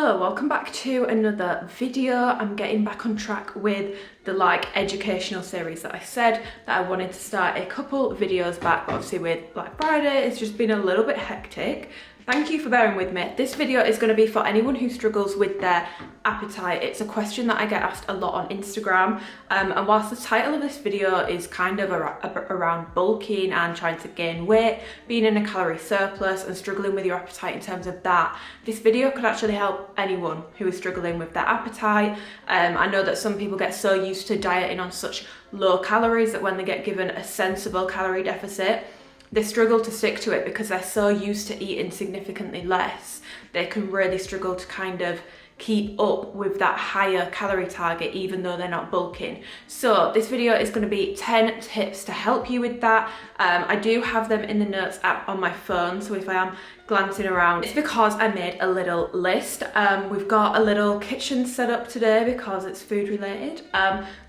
Hello, welcome back to another video. I'm getting back on track with the educational series that I said that I wanted to start a couple videos back, but obviously with Black Friday it's just been a little bit hectic. Thank you for bearing with me. This video is going to be for anyone who struggles with their appetite. It's a question that I get asked a lot on Instagram, and whilst the title of this video is kind of around bulking and trying to gain weight, being in a calorie surplus and struggling with your appetite in terms of that, this video could actually help anyone who is struggling with their appetite. I know that some people get so used to dieting on such low calories that when they get given a sensible calorie deficit, they struggle to stick to it because they're so used to eating significantly less. They can really struggle to kind of keep up with that higher calorie target even though they're not bulking. So this video is going to be 10 tips to help you with that. I do have them in the notes app on my phone, so if I am glancing around, it's because I made a little list. We've got a little kitchen set up today because it's food related.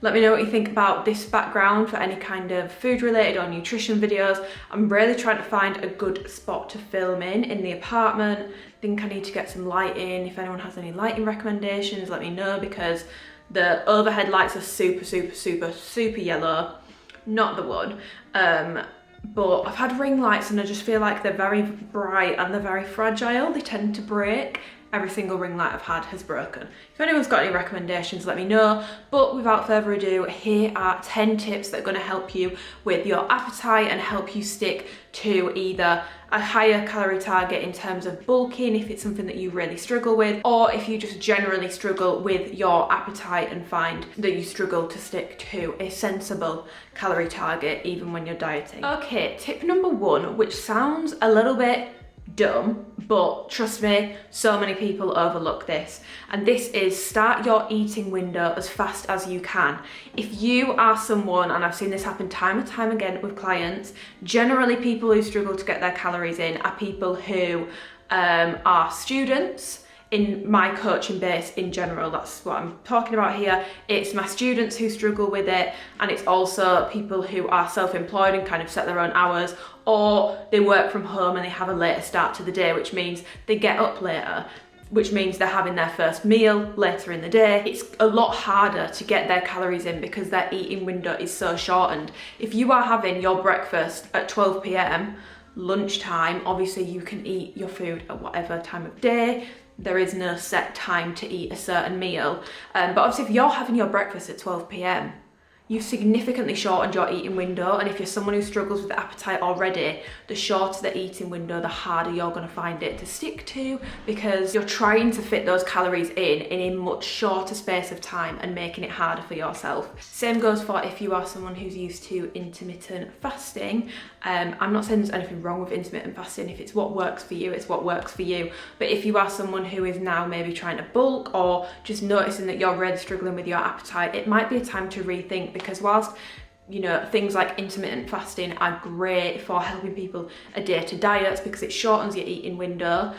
Let me know what you think about this background for any kind of food related or nutrition videos. I'm really trying to find a good spot to film in the apartment. I think I need to get some lighting. If anyone has any lighting recommendations, let me know, because the overhead lights are super yellow. Not the one. But I've had ring lights and I just feel like they're very bright and they're very fragile. They tend to break. Every single ring light I've had has broken. If anyone's got any recommendations, let me know. But without further ado, here are 10 tips that are going to help you with your appetite and help you stick to either a higher calorie target in terms of bulking if it's something that you really struggle with, or if you just generally struggle with your appetite and find that you struggle to stick to a sensible calorie target even when you're dieting. Okay, tip number 1, which sounds a little bit dumb, but trust me, so many people overlook this, and this is start your eating window as fast as you can. If you are someone, and I've seen this happen time and time again with clients, generally people who struggle to get their calories in are people who are students. In my coaching base in general, that's what I'm talking about here. It's my students who struggle with it, and it's also people who are self-employed and kind of set their own hours, or they work from home and they have a later start to the day, which means they get up later, which means they're having their first meal later in the day. It's a lot harder to get their calories in because their eating window is so shortened. If you are having your breakfast at 12 p.m, lunchtime, obviously you can eat your food at whatever time of day. There is no set time to eat a certain meal. But obviously if you're having your breakfast at 12 p.m, you've significantly shortened your eating window, and if you're someone who struggles with appetite already, the shorter the eating window, the harder you're going to find it to stick to, because you're trying to fit those calories in a much shorter space of time and making it harder for yourself. Same goes for if you are someone who's used to intermittent fasting. I'm not saying there's anything wrong with intermittent fasting. If it's what works for you, it's what works for you. But if you are someone who is now maybe trying to bulk or just noticing that you're really struggling with your appetite, it might be a time to rethink, because whilst things like intermittent fasting are great for helping people adhere to diets because it shortens your eating window,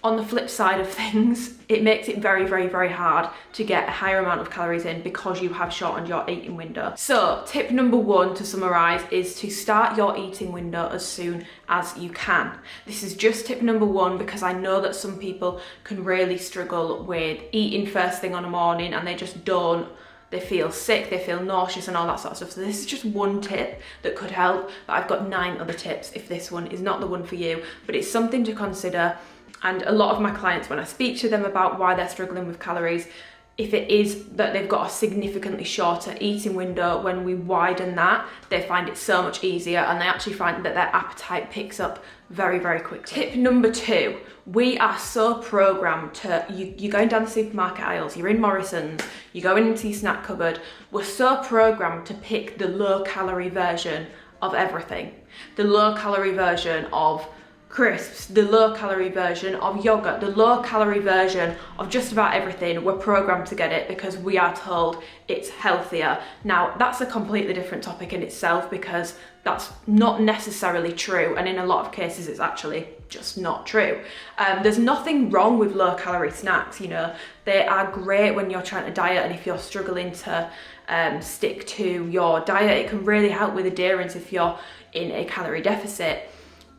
on the flip side of things, it makes it very hard to get a higher amount of calories in because you have shortened your eating window. So tip number 1, to summarize, is to start your eating window as soon as you can. This is just tip number 1 because I know that some people can really struggle with eating first thing on a morning and they just don't. They feel sick, they feel nauseous and all that sort of stuff. So this is just one tip that could help, but I've got 9 other tips if this one is not the one for you. But it's something to consider. And a lot of my clients, when I speak to them about why they're struggling with calories, if it is that they've got a significantly shorter eating window, when we widen that, they find it so much easier, and they actually find that their appetite picks up very quickly. Tip number 2, we are so programmed to, you're going down the supermarket aisles, you're in Morrison's, you're going into your snack cupboard, we're so programmed to pick the low calorie version of everything. The low calorie version of crisps, the low calorie version of yogurt, the low calorie version of just about everything. We're programmed to get it because we are told it's healthier. Now that's a completely different topic in itself, because that's not necessarily true, and in a lot of cases it's actually just not true. There's nothing wrong with low calorie snacks, they are great when you're trying to diet, and if you're struggling to stick to your diet, it can really help with adherence if you're in a calorie deficit.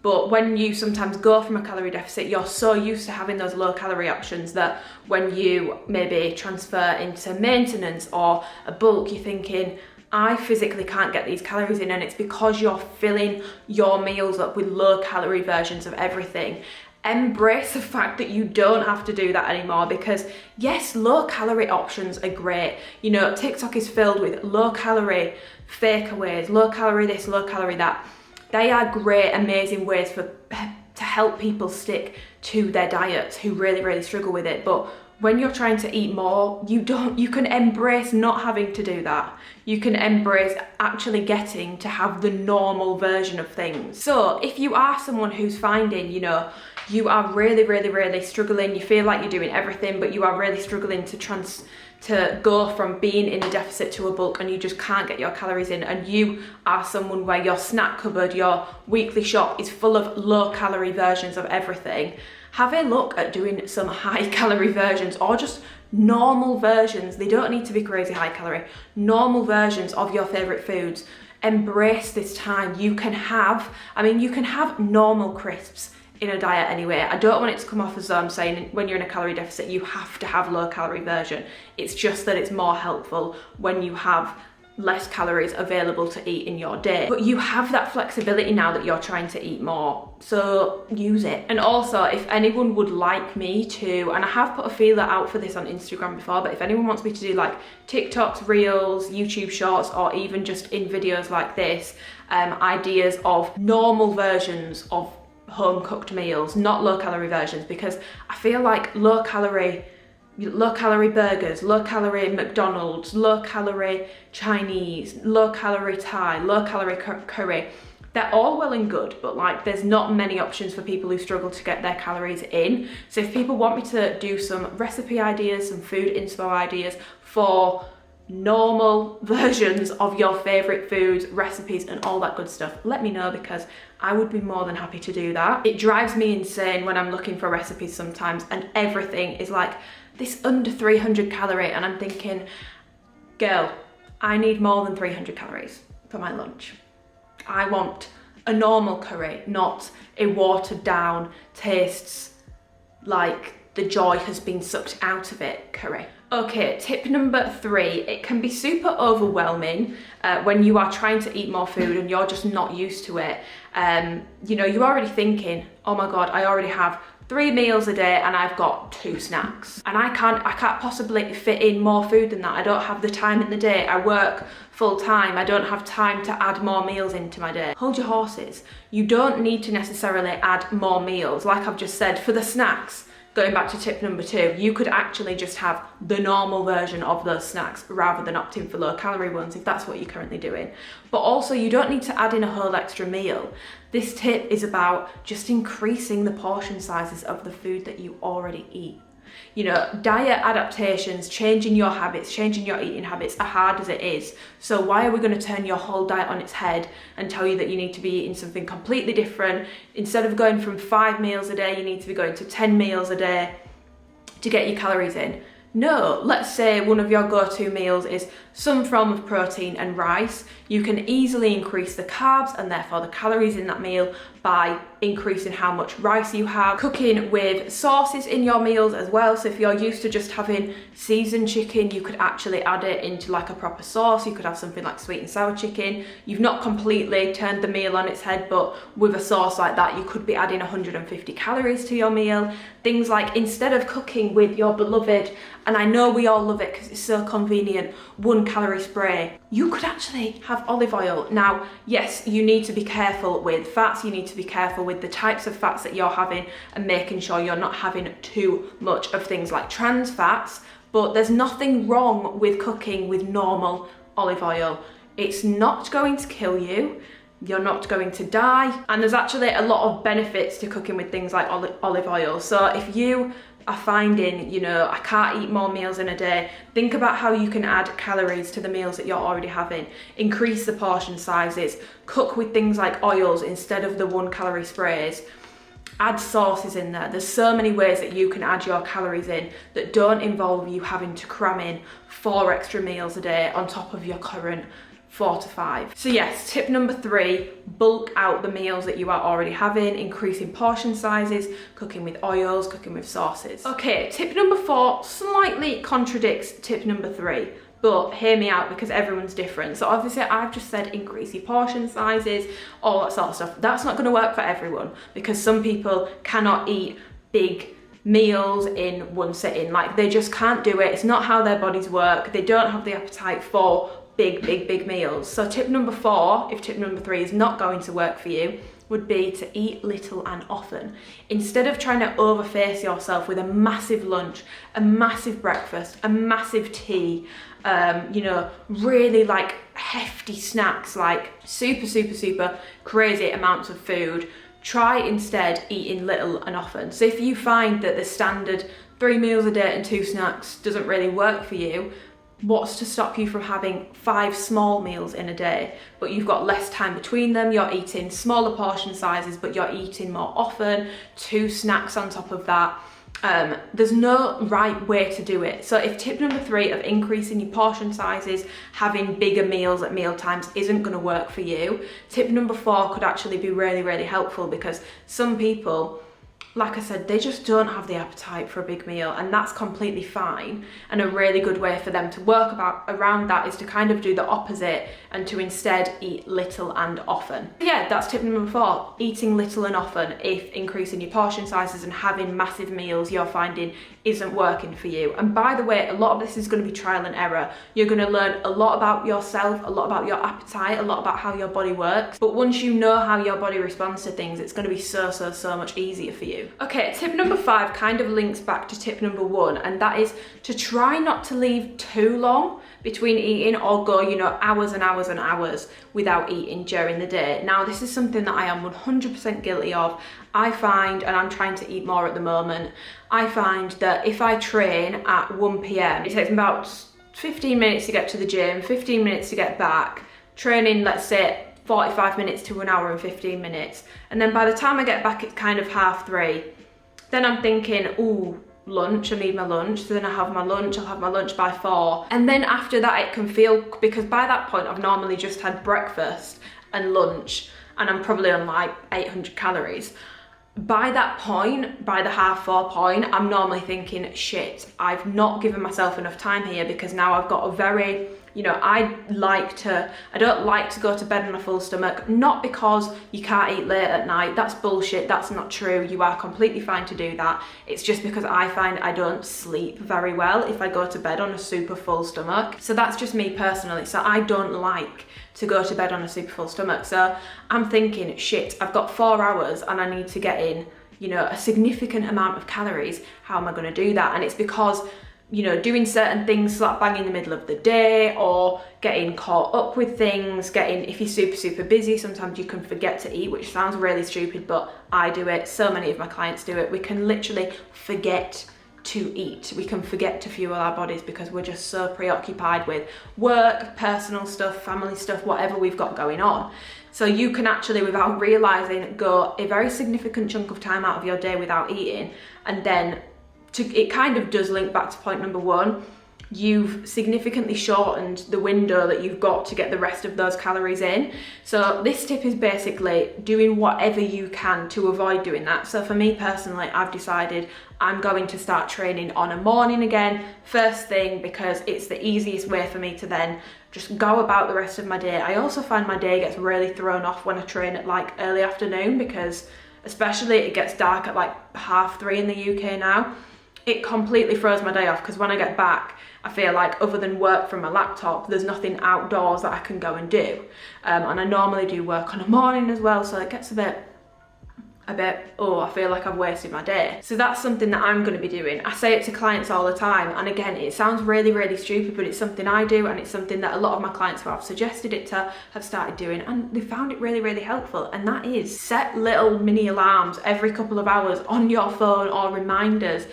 But when you sometimes go from a calorie deficit, you're so used to having those low calorie options that when you maybe transfer into maintenance or a bulk, you're thinking, I physically can't get these calories in, and it's because you're filling your meals up with low calorie versions of everything. Embrace the fact that you don't have to do that anymore, because yes, low calorie options are great. You know, TikTok is filled with low calorie fakeaways, low calorie this, low calorie that. They are great, amazing ways to help people stick to their diets who really, really struggle with it. But when you're trying to eat more, you can embrace not having to do that. You can embrace actually getting to have the normal version of things. So if you are someone who's finding, you know, you are really, really, really struggling, you feel like you're doing everything, but you are really struggling to go from being in a deficit to a bulk, and you just can't get your calories in, and you are someone where your snack cupboard, your weekly shop is full of low calorie versions of everything, have a look at doing some high calorie versions, or just normal versions. They don't need to be crazy high calorie. Normal versions of your favorite foods. Embrace this time. You can have normal crisps in a diet anyway. I don't want it to come off as though I'm saying when you're in a calorie deficit you have to have low calorie version. It's just that it's more helpful when you have less calories available to eat in your day. But you have that flexibility now that you're trying to eat more, so use it. And also, if anyone would like me to, and I have put a feeler out for this on Instagram before, but if anyone wants me to do like TikToks, Reels, YouTube Shorts, or even just in videos like this, ideas of normal versions of home cooked meals, not low calorie versions, because I feel like low calorie burgers, low calorie McDonald's, low calorie Chinese, low calorie Thai, low calorie curry, they're all well and good, but like there's not many options for people who struggle to get their calories in. So if people want me to do some recipe ideas, some food inspo ideas for normal versions of your favorite foods, recipes, and all that good stuff, let me know, because I would be more than happy to do that. It drives me insane when I'm looking for recipes sometimes and everything is like this under 300 calorie, and I'm thinking, girl, I need more than 300 calories for my lunch. I want a normal curry, not a watered down, tastes like the joy has been sucked out of it curry. Okay, tip number 3, it can be super overwhelming when you are trying to eat more food and you're just not used to it. You know, you're already thinking, oh my God, I already have 3 meals a day and I've got 2 snacks. And I can't possibly fit in more food than that. I don't have the time in the day. I work full time. I don't have time to add more meals into my day. Hold your horses. You don't need to necessarily add more meals. Like I've just said, for the snacks, going back to tip number 2, you could actually just have the normal version of those snacks rather than opting for low calorie ones if that's what you're currently doing. But also you don't need to add in a whole extra meal. This tip is about just increasing the portion sizes of the food that you already eat. You know, diet adaptations, changing your habits, changing your eating habits are hard as it is. So why are we going to turn your whole diet on its head and tell you that you need to be eating something completely different? Instead of going from 5 meals a day, you need to be going to 10 meals a day to get your calories in. No, let's say one of your go-to meals is some form of protein and rice. You can easily increase the carbs and therefore the calories in that meal by increasing how much rice you have. Cooking with sauces in your meals as well. So if you're used to just having seasoned chicken, you could actually add it into like a proper sauce. You could have something like sweet and sour chicken. You've not completely turned the meal on its head, but with a sauce like that, you could be adding 150 calories to your meal. Things like, instead of cooking with your beloved, and I know we all love it because it's so convenient, 1 calorie spray, you could actually have olive oil. Now, yes, you need to be careful with fats. You need to be careful with the types of fats that you're having and making sure you're not having too much of things like trans fats, but there's nothing wrong with cooking with normal olive oil. It's not going to kill you. You're not going to die. And there's actually a lot of benefits to cooking with things like olive oil. So if you are finding, you know, I can't eat more meals in a day, think about how you can add calories to the meals that you're already having. Increase the portion sizes. Cook with things like oils instead of the 1 calorie sprays. Add sauces in there. There's so many ways that you can add your calories in that don't involve you having to cram in 4 extra meals a day on top of your current 4 to 5. So yes, tip number 3, bulk out the meals that you are already having, increasing portion sizes, cooking with oils, cooking with sauces. Okay, tip number 4 slightly contradicts tip number 3, but hear me out because everyone's different. So obviously I've just said increase your portion sizes, all that sort of stuff. That's not gonna work for everyone because some people cannot eat big meals in one sitting. Like they just can't do it. It's not how their bodies work. They don't have the appetite for big meals. So tip number 4, if tip number 3 is not going to work for you, would be to eat little and often. Instead of trying to overface yourself with a massive lunch, a massive breakfast, a massive tea, you know, really like hefty snacks, like super crazy amounts of food, try instead eating little and often. So if you find that the standard 3 meals a day and 2 snacks doesn't really work for you, what's to stop you from having 5 small meals in a day, but you've got less time between them, you're eating smaller portion sizes, but you're eating more often, 2 snacks on top of that. There's no right way to do it. So if tip number 3 of increasing your portion sizes, having bigger meals at meal times isn't going to work for you, tip number 4 could actually be really helpful, because some people, like I said, they just don't have the appetite for a big meal, and that's completely fine. And a really good way for them to work around that is to kind of do the opposite and to instead eat little and often. Yeah, that's tip number 4, eating little and often if increasing your portion sizes and having massive meals you're finding isn't working for you. And by the way, a lot of this is going to be trial and error. You're going to learn a lot about yourself, a lot about your appetite, a lot about how your body works. But once you know how your body responds to things, it's going to be so much easier for you. Okay, tip number 5 kind of links back to tip number 1, and that is to try not to leave too long between eating, or go, you know, hours and hours without eating during the day. Now, this is something that I am 100% guilty of. I find, and I'm trying to eat more at the moment, I find that if I train at 1 p.m, it takes me about 15 minutes to get to the gym, 15 minutes to get back, training, let's say 45 minutes to an hour and 15 minutes. And then by the time I get back, it's kind of 3:30. Then I'm thinking, ooh, lunch, I need my lunch. So then I have my lunch, I'll have my lunch by 4. And then after that, it can feel, because by that point, I've normally just had breakfast and lunch, and I'm probably on like 800 calories. By that point, by the 4:30 point, I'm normally thinking, shit, I've not given myself enough time here, because now I've got a very, you know, I don't like to go to bed on a full stomach, not because you can't eat late at night. That's bullshit, that's not true. You are completely fine to do that. It's just because I find I don't sleep very well if I go to bed on a super full stomach. So that's just me personally. So I don't like to go to bed on a super full stomach. So I'm thinking, shit, I've got 4 hours and I need to get in, you know, a significant amount of calories. How am I going to do that? And it's because, you know, doing certain things slap bang in the middle of the day, or getting caught up with things, if you're super busy, sometimes you can forget to eat, which sounds really stupid, but I do it. So many of my clients do it. We can literally forget to eat. We can forget to fuel our bodies because we're just so preoccupied with work, personal stuff, family stuff, whatever we've got going on. So you can actually, without realizing, go a very significant chunk of time out of your day without eating, and then it kind of does link back to point number 1. You've significantly shortened the window that you've got to get the rest of those calories in. So this tip is basically doing whatever you can to avoid doing that. So for me personally, I've decided I'm going to start training on a morning again, first thing, because it's the easiest way for me to then just go about the rest of my day. I also find my day gets really thrown off when I train at like early afternoon, because especially it gets dark at like 3:30 in the UK now. It completely throws my day off, because when I get back, I feel like other than work from my laptop, there's nothing outdoors that I can go and do. And I normally do work on a morning as well, so it gets a bit, oh, I feel like I've wasted my day. So that's something that I'm going to be doing. I say it to clients all the time, and again, it sounds really stupid, but it's something I do, and it's something that a lot of my clients who I've suggested it to have started doing, and they found it really helpful. And that is, set little mini alarms every couple of hours on your phone, or reminders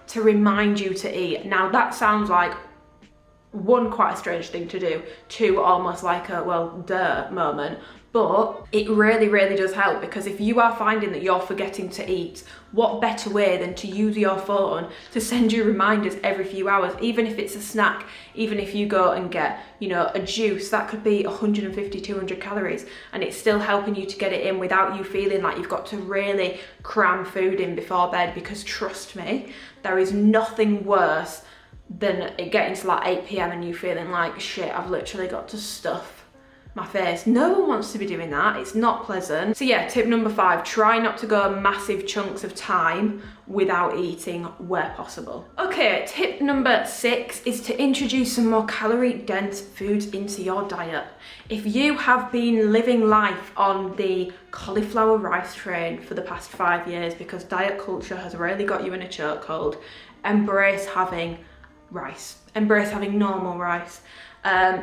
to remind you to eat. Now that sounds like, 1, quite a strange thing to do, 2, almost like a well duh moment, But it really, really does help, because if you are finding that you're forgetting to eat, what better way than to use your phone to send you reminders every few hours, even if it's a snack, even if you go and get, you know, a juice, that could be 150, 200 calories, and it's still helping you to get it in without you feeling like you've got to really cram food in before bed. Because trust me, there is nothing worse than it getting to like 8 p.m. and you feeling like, shit, I've literally got to stuff my face. No one wants to be doing that. It's not pleasant. So yeah, tip number 5, try not to go massive chunks of time without eating where possible. Okay, tip number 6 is to introduce some more calorie dense foods into your diet. If you have been living life on the cauliflower rice train for the past 5 years because diet culture has really got you in a chokehold, embrace having rice. Embrace having normal rice.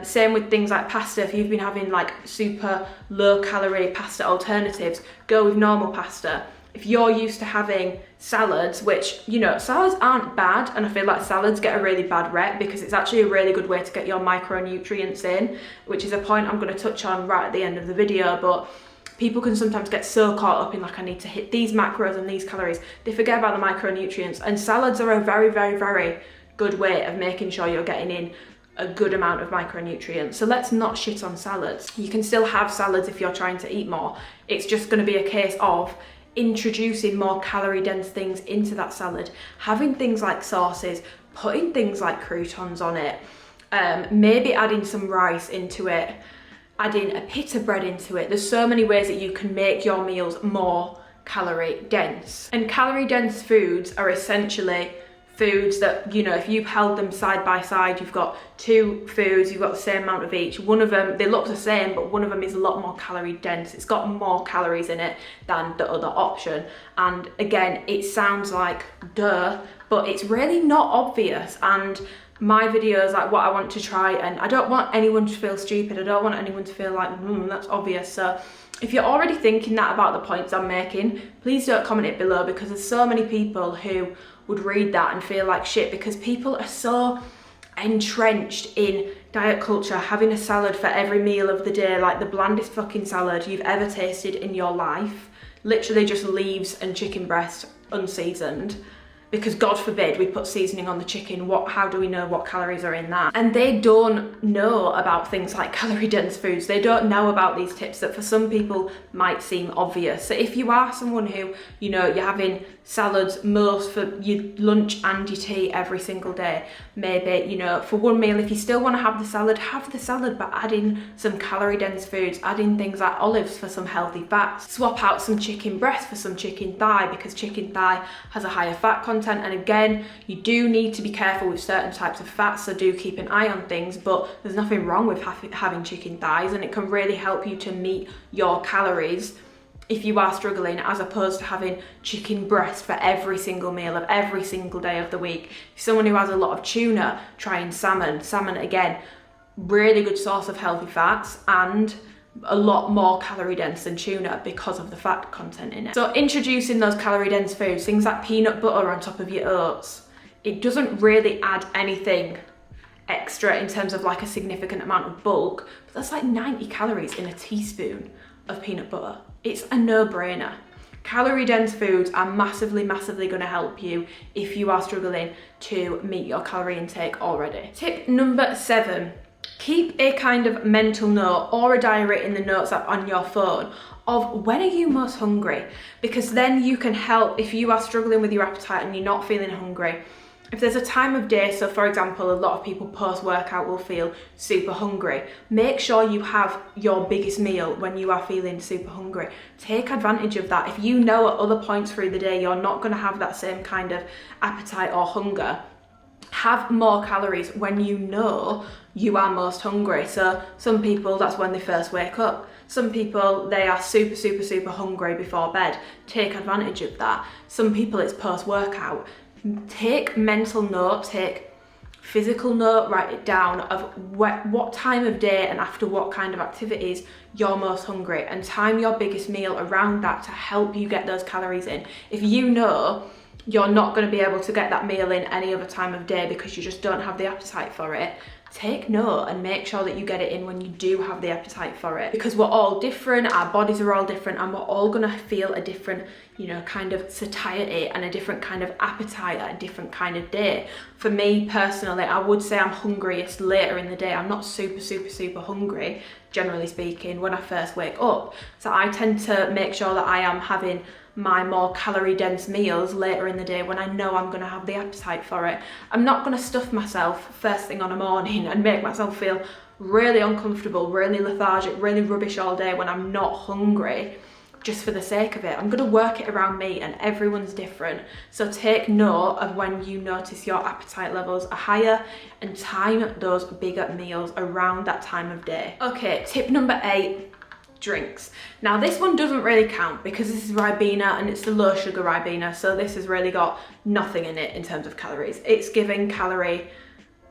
Same with things like pasta. If you've been having like super low calorie pasta alternatives, go with normal pasta. If you're used to having salads, which, you know, salads aren't bad, and I feel like salads get a really bad rep because it's actually a really good way to get your micronutrients in, which is a point I'm going to touch on right at the end of the video. But people can sometimes get so caught up in like, I need to hit these macros and these calories, they forget about the micronutrients. And salads are a very, very, very good way of making sure you're getting in a good amount of micronutrients. So let's not shit on salads. You can still have salads if you're trying to eat more. It's just going to be a case of introducing more calorie dense things into that salad, having things like sauces, putting things like croutons on it, maybe adding some rice into it, adding a pita bread into it. There's so many ways that you can make your meals more calorie dense. And calorie dense foods are essentially foods that, you know, if you've held them side by side, you've got two foods, you've got the same amount of each. One of them, they look the same, but one of them is a lot more calorie dense. It's got more calories in it than the other option. And again, it sounds like duh, but it's really not obvious. And my videos, like what I want to try, and I don't want anyone to feel stupid. I don't want anyone to feel like, that's obvious. So if you're already thinking that about the points I'm making, please don't comment it below, because there's so many people who would read that and feel like shit, because people are so entrenched in diet culture, having a salad for every meal of the day, like the blandest fucking salad you've ever tasted in your life, literally just leaves and chicken breast unseasoned, because God forbid we put seasoning on the chicken. How do we know what calories are in that? And they don't know about things like calorie dense foods. They don't know about these tips that for some people might seem obvious. So if you are someone who, you know, you're having salads most for your lunch and your tea every single day, maybe, you know, for one meal, if you still want to have the salad, but add in some calorie dense foods, add in things like olives for some healthy fats, swap out some chicken breast for some chicken thigh, because chicken thigh has a higher fat content. And again, you do need to be careful with certain types of fats, so do keep an eye on things, but there's nothing wrong with having chicken thighs, and it can really help you to meet your calories if you are struggling, as opposed to having chicken breast for every single meal of every single day of the week. If someone who has a lot of tuna, trying salmon. Salmon, again, really good source of healthy fats and a lot more calorie dense than tuna because of the fat content in it. So introducing those calorie dense foods, things like peanut butter on top of your oats, it doesn't really add anything extra in terms of like a significant amount of bulk, but that's like 90 calories in a teaspoon of peanut butter. It's a no-brainer. Calorie dense foods are massively, massively going to help you if you are struggling to meet your calorie intake already. Tip number 7. Keep a kind of mental note or a diary in the notes app on your phone of when are you most hungry, because then you can help if you are struggling with your appetite and you're not feeling hungry. If there's a time of day, so for example, a lot of people post-workout will feel super hungry. Make sure you have your biggest meal when you are feeling super hungry. Take advantage of that. If you know at other points through the day you're not going to have that same kind of appetite or hunger, have more calories when you know you are most hungry. So some people, that's when they first wake up. Some people, they are super, super, super hungry before bed. Take advantage of that. Some people, it's post-workout. Take mental note, take physical note, write it down of what time of day and after what kind of activities you're most hungry, and time your biggest meal around that to help you get those calories in. If you know you're not going to be able to get that meal in any other time of day because you just don't have the appetite for it, take note and make sure that you get it in when you do have the appetite for it, because we're all different, our bodies are all different, and we're all going to feel a different, you know, kind of satiety and a different kind of appetite at a different kind of day. For me personally, I would say I'm hungriest later in the day. I'm not super hungry, generally speaking, when I first wake up. So I tend to make sure that I am having my more calorie dense meals later in the day when I know I'm going to have the appetite for it. I'm not going to stuff myself first thing on a morning and make myself feel really uncomfortable, really lethargic, really rubbish all day when I'm not hungry just for the sake of it. I'm going to work it around me, and everyone's different. So take note of when you notice your appetite levels are higher and time those bigger meals around that time of day. Okay, tip number 8. Drinks. Now this one doesn't really count because this is Ribena and it's the low sugar Ribena, so this has really got nothing in it in terms of calories. It's giving calorie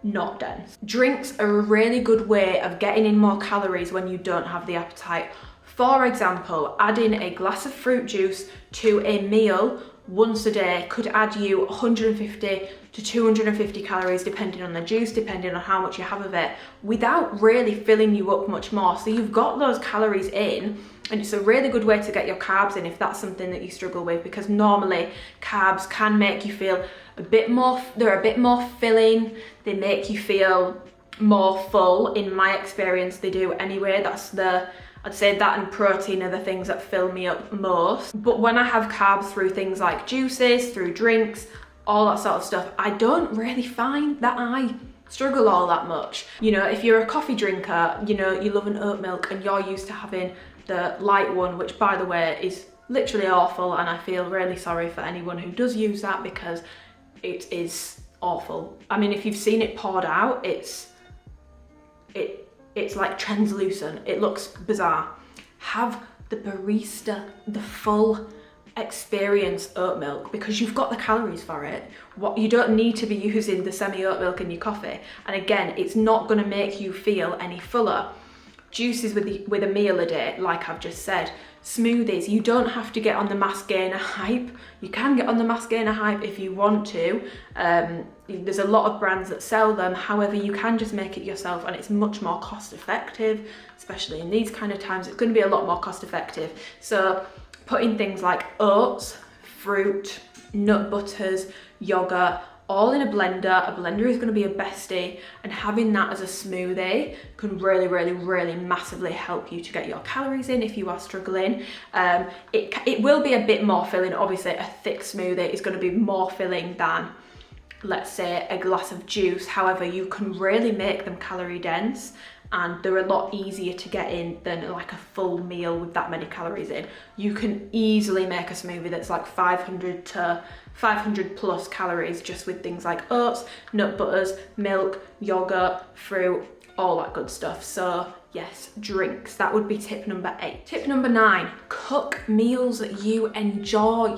not dense. Drinks are a really good way of getting in more calories when you don't have the appetite. For example, adding a glass of fruit juice to a meal once a day could add you 150 to 250 calories depending on the juice, depending on how much you have of it, without really filling you up much more. So you've got those calories in, and it's a really good way to get your carbs in if that's something that you struggle with, because normally carbs can make you feel a bit more, they're a bit more filling, they make you feel more full. In my experience, they do anyway. I'd say that and protein are the things that fill me up most. But when I have carbs through things like juices, through drinks, all that sort of stuff, I don't really find that I struggle all that much. You know, if you're a coffee drinker, you know, you love an oat milk and you're used to having the light one, which by the way is literally awful, and I feel really sorry for anyone who does use that because it is awful. I mean, if you've seen it poured out, it's like translucent. It looks bizarre. Have the barista, the full experience oat milk, because you've got the calories for it. You don't need to be using the semi oat milk in your coffee. And again, it's not going to make you feel any fuller. Juices with a meal a day, like I've just said. Smoothies, you don't have to get on the mass gainer hype. You can get on the mass gainer hype if you want to. There's a lot of brands that sell them. However, you can just make it yourself, and it's much more cost effective, especially in these kind of times. It's going to be a lot more cost effective. So putting things like oats, fruit, nut butters, yogurt, all in a blender. A blender is going to be a bestie, and having that as a smoothie can really massively help you to get your calories in if you are struggling. It will be a bit more filling. Obviously, a thick smoothie is going to be more filling than, let's say, a glass of juice. However, you can really make them calorie dense, and they're a lot easier to get in than like a full meal with that many calories in. You can easily make a smoothie that's like 500 to 500 plus calories just with things like oats, nut butters, milk, yogurt, fruit, all that good stuff. So yes, drinks, that would be tip number 8. Tip number 9, cook meals that you enjoy.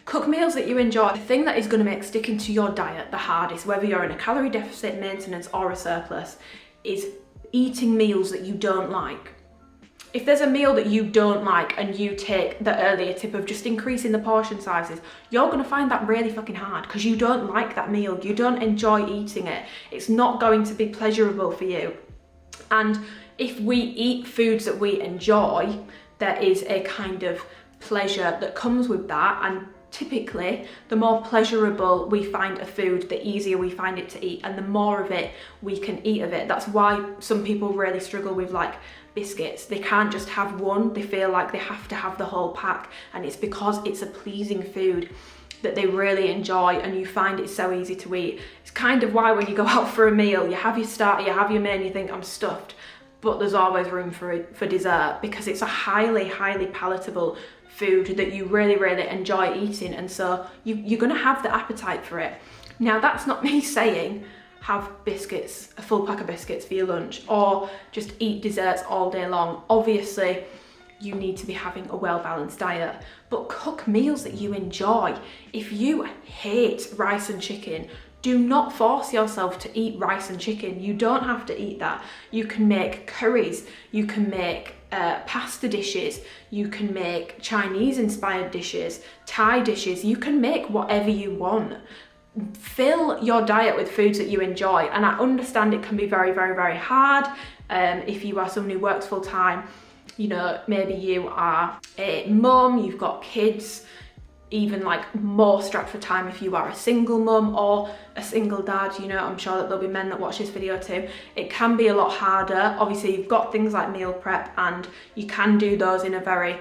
Cook meals that you enjoy. The thing that is going to make sticking to your diet the hardest, whether you're in a calorie deficit, maintenance or a surplus, is eating meals that you don't like. If there's a meal that you don't like and you take the earlier tip of just increasing the portion sizes, you're going to find that really fucking hard because you don't like that meal. You don't enjoy eating it. It's not going to be pleasurable for you. And if we eat foods that we enjoy, there is a kind of pleasure that comes with that, and typically the more pleasurable we find a food, the easier we find it to eat, and the more of it we can eat of it. That's why some people really struggle with like biscuits. They can't just have one, they feel like they have to have the whole pack, and it's because it's a pleasing food that they really enjoy and you find it so easy to eat. It's kind of why when you go out for a meal, you have your starter, you have your main, you think I'm stuffed, but there's always room for dessert, because it's a highly palatable food that you really enjoy eating, and so you're going to have the appetite for it. Now that's not me saying have biscuits, a full pack of biscuits for your lunch, or just eat desserts all day long. Obviously you need to be having a well-balanced diet, but cook meals that you enjoy. If you hate rice and chicken, do not force yourself to eat rice and chicken. You don't have to eat that. You can make curries, you can make pasta dishes, you can make Chinese inspired dishes, Thai dishes, you can make whatever you want. Fill your diet with foods that you enjoy, and I understand it can be very, very, very hard if you are someone who works full time. You know, maybe you are a mum, you've got kids, even like more strapped for time if you are a single mum or a single dad. You know, I'm sure that there'll be men that watch this video too. It can be a lot harder. Obviously, you've got things like meal prep, and you can do those in a very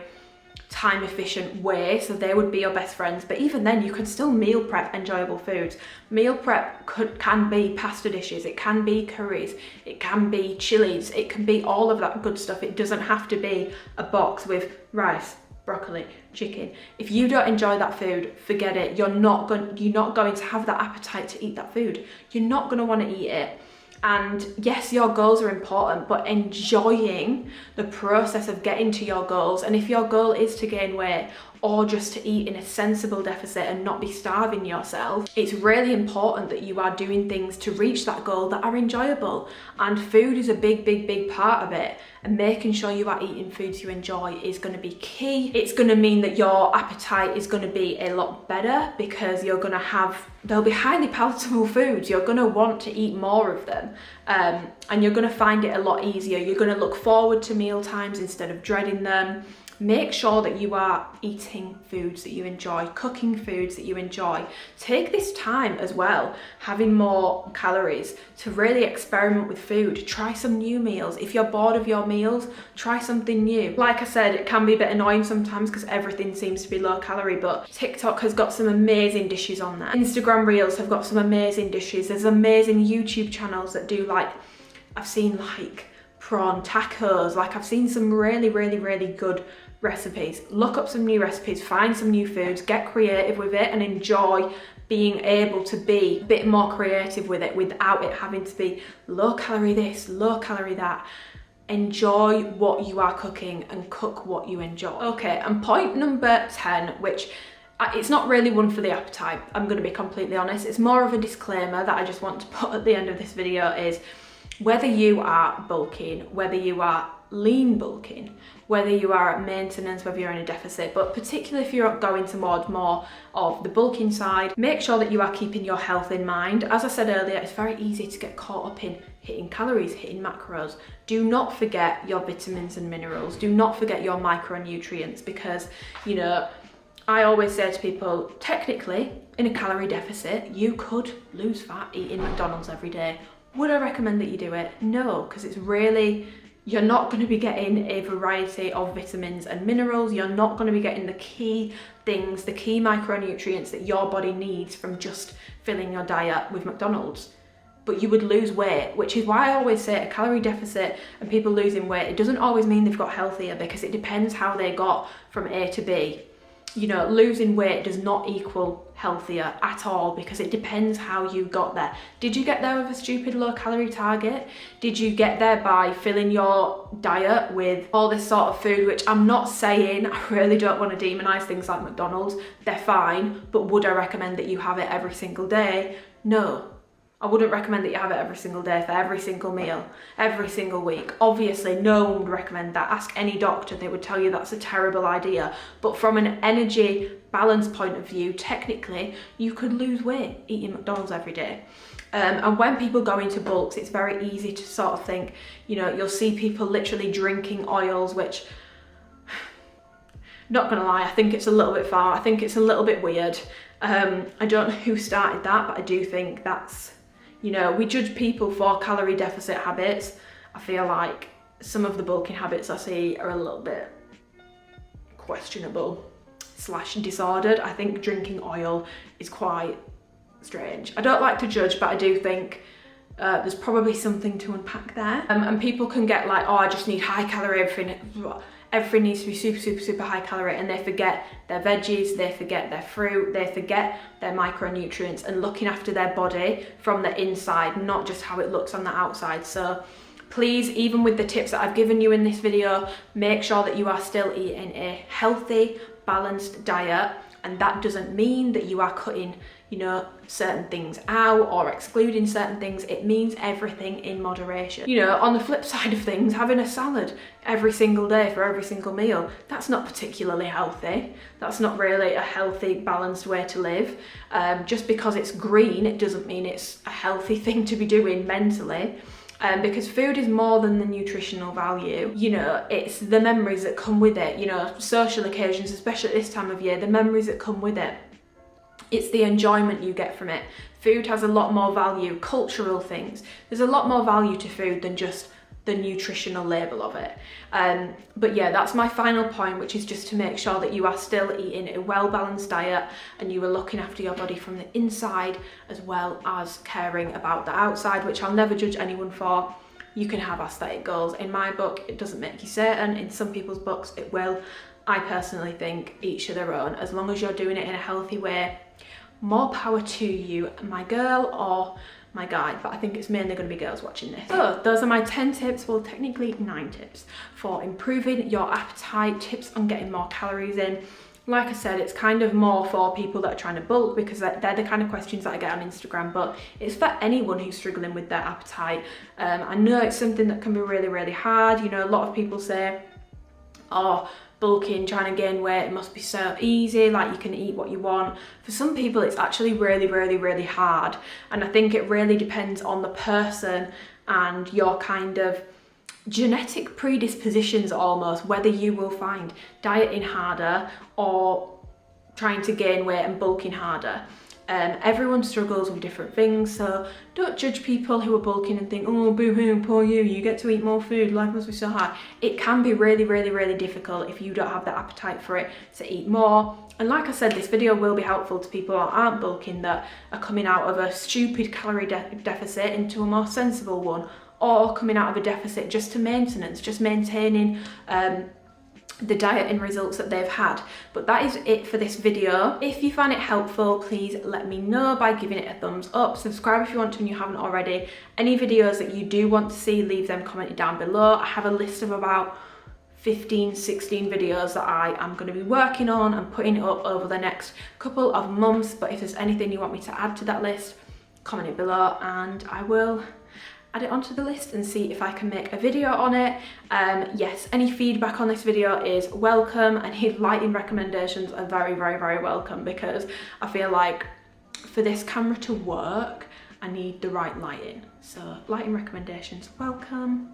time efficient way, so they would be your best friends. But even then, you can still meal prep enjoyable foods. Meal prep can be pasta dishes, it can be curries, it can be chilies, it can be all of that good stuff. It doesn't have to be a box with rice, broccoli, chicken. If you don't enjoy that food, forget it. You're not going to have that appetite to eat that food. You're not going to want to eat it. And yes, your goals are important, but enjoying the process of getting to your goals. And if your goal is to gain weight or just to eat in a sensible deficit and not be starving yourself, it's really important that you are doing things to reach that goal that are enjoyable. And food is a big, big, big part of it. And making sure you are eating foods you enjoy is going to be key. It's going to mean that your appetite is going to be a lot better, because there'll be highly palatable foods. You're going to want to eat more of them. And you're going to find it a lot easier. You're going to look forward to meal times instead of dreading them. Make sure that you are eating foods that you enjoy, cooking foods that you enjoy. Take this time as well, having more calories, to really experiment with food. Try some new meals. If you're bored of your meals, try something new. Like I said, it can be a bit annoying sometimes because everything seems to be low calorie, but TikTok has got some amazing dishes on there. Instagram Reels have got some amazing dishes. There's amazing YouTube channels that do, like, I've seen like prawn tacos, like I've seen some really, really, really good recipes. Look up some new recipes, find some new foods, get creative with it, and enjoy being able to be a bit more creative with it without it having to be low calorie this, low calorie that. Enjoy what you are cooking and cook what you enjoy. Okay, and point number 10, which it's not really one for the appetite, I'm going to be completely honest. It's more of a disclaimer that I just want to put at the end of this video, is whether you are bulking, whether you are lean bulking, whether you are at maintenance, whether you're in a deficit, but particularly if you're going towards more of the bulking side, make sure that you are keeping your health in mind. As I said earlier, it's very easy to get caught up in hitting calories, hitting macros. Do not forget your vitamins and minerals. Do not forget your micronutrients, because, you know, I always say to people, technically, in a calorie deficit, you could lose fat eating McDonald's every day. Would I recommend that you do it? No, because it's really, you're not going to be getting a variety of vitamins and minerals. You're not going to be getting the key things, the key micronutrients that your body needs from just filling your diet with McDonald's. But you would lose weight, which is why I always say a calorie deficit and people losing weight, it doesn't always mean they've got healthier, because it depends how they got from A to B. You know, losing weight does not equal healthier at all, because it depends how you got there. Did you get there with a stupid low calorie target? Did you get there by filling your diet with all this sort of food, which I'm not saying, I really don't want to demonize things like McDonald's. They're fine, but would I recommend that you have it every single day? No. I wouldn't recommend that you have it every single day for every single meal, every single week. Obviously, no one would recommend that. Ask any doctor, they would tell you that's a terrible idea. But from an energy balance point of view, technically, you could lose weight eating McDonald's every day. And when people go into bulks, it's very easy to sort of think, you know, you'll see people literally drinking oils, which, not gonna lie, I think it's a little bit far. I think it's a little bit weird. I don't know who started that, but I do think that's, you know, we judge people for calorie deficit habits. I feel like some of the bulking habits I see are a little bit questionable / disordered. I think drinking oil is quite strange. I don't like to judge, but I do think there's probably something to unpack there. And people can get like, oh, I just need high calorie, everything needs to be super, super, super high calorie, and they forget their veggies, they forget their fruit, they forget their micronutrients and looking after their body from the inside, not just how it looks on the outside. So please, even with the tips that I've given you in this video, make sure that you are still eating a healthy, balanced diet. And that doesn't mean that you are cutting you know, certain things out or excluding certain things. It means everything in moderation. You know, on the flip side of things, having a salad every single day for every single meal, that's not particularly healthy. That's not really a healthy, balanced way to live. Just because it's green, it doesn't mean it's a healthy thing to be doing mentally. Because food is more than the nutritional value. You know, it's the memories that come with it, you know, social occasions, especially at this time of year, the memories that come with it. It's the enjoyment you get from it. Food has a lot more value, cultural things. There's a lot more value to food than just the nutritional label of it. But yeah, that's my final point, which is just to make sure that you are still eating a well-balanced diet and you are looking after your body from the inside as well as caring about the outside, which I'll never judge anyone for. You can have aesthetic goals. In my book, it doesn't make you certain. In some people's books, it will. I personally think each of their own. As long as you're doing it in a healthy way, more power to you, my girl or my guy, but I think it's mainly going to be girls watching this. So those are my 10 tips, well technically 9 tips for improving your appetite, tips on getting more calories in. Like I said, it's kind of more for people that are trying to bulk because they're the kind of questions that I get on Instagram, but it's for anyone who's struggling with their appetite. I know it's something that can be really, really hard. You know, a lot of people say, oh, bulking, trying to gain weight, it must be so easy, like you can eat what you want. For some people, it's actually really, really, really hard. And I think it really depends on the person and your kind of genetic predispositions almost, whether you will find dieting harder or trying to gain weight and bulking harder. Everyone struggles with different things, so don't judge people who are bulking and think, oh, boo-hoo, poor you, you get to eat more food, life must be so hard. It can be really, really, really difficult if you don't have the appetite for it to eat more. And like I said, this video will be helpful to people who aren't bulking, that are coming out of a stupid calorie deficit into a more sensible one, or coming out of a deficit just to maintenance, just maintaining the diet and results that they've had. But that is it for this video. If you find it helpful, please let me know by giving it a thumbs up. Subscribe if you want to and you haven't already. Any videos that you do want to see, leave them commented down below. I have a list of about 15, 16 videos that I am going to be working on and putting up over the next couple of months. But if there's anything you want me to add to that list, comment it below and I will add it onto the list and see if I can make a video on it. Yes, any feedback on this video is welcome, and any lighting recommendations are very, very, very welcome, because I feel like for this camera to work, I need the right lighting. So lighting recommendations, welcome.